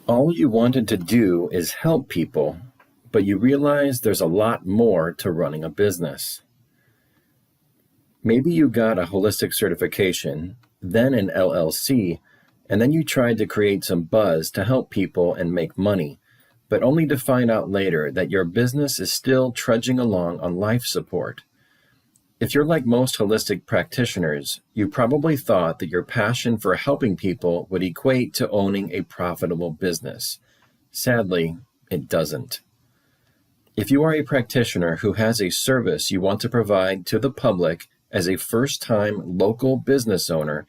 All you wanted to do is help people, but you realize there's a lot more to running a business. Maybe you got a holistic certification, then an LLC, and then you tried to create some buzz to help people and make money, but only to find out later that your business is still trudging along on life support. If you're like most holistic practitioners, you probably thought that your passion for helping people would equate to owning a profitable business. Sadly, it doesn't. If you are a practitioner who has a service you want to provide to the public as a first-time local business owner,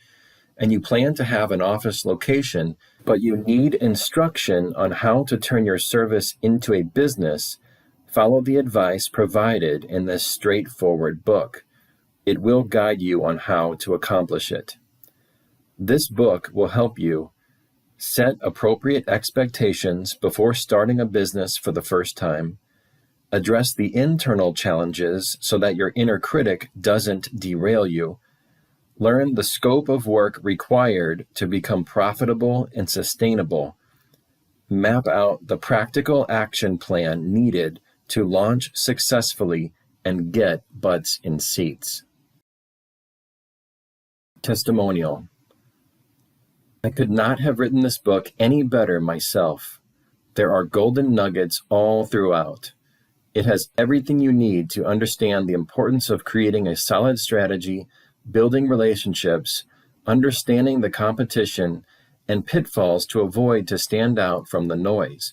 and you plan to have an office location, but you need instruction on how to turn your service into a business, follow the advice provided in this straightforward book. It will guide you on how to accomplish it. This book will help you set appropriate expectations before starting a business for the first time, address the internal challenges so that your inner critic doesn't derail you, learn the scope of work required to become profitable and sustainable, map out the practical action plan needed to launch successfully and get butts in seats. Testimonial. I could not have written this book any better myself. There are golden nuggets all throughout. It has everything you need to understand the importance of creating a solid strategy, building relationships, understanding the competition, and pitfalls to avoid to stand out from the noise.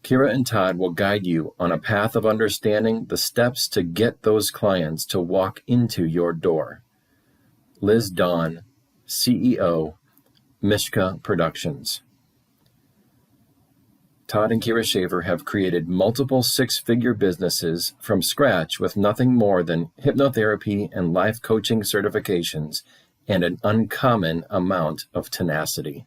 Kyra and Todd will guide you on a path of understanding the steps to get those clients to walk into your door. Liz Dawn, CEO, Mishka Productions. Todd and Kyra Schaefer have created multiple six-figure businesses from scratch with nothing more than hypnotherapy and life coaching certifications and an uncommon amount of tenacity.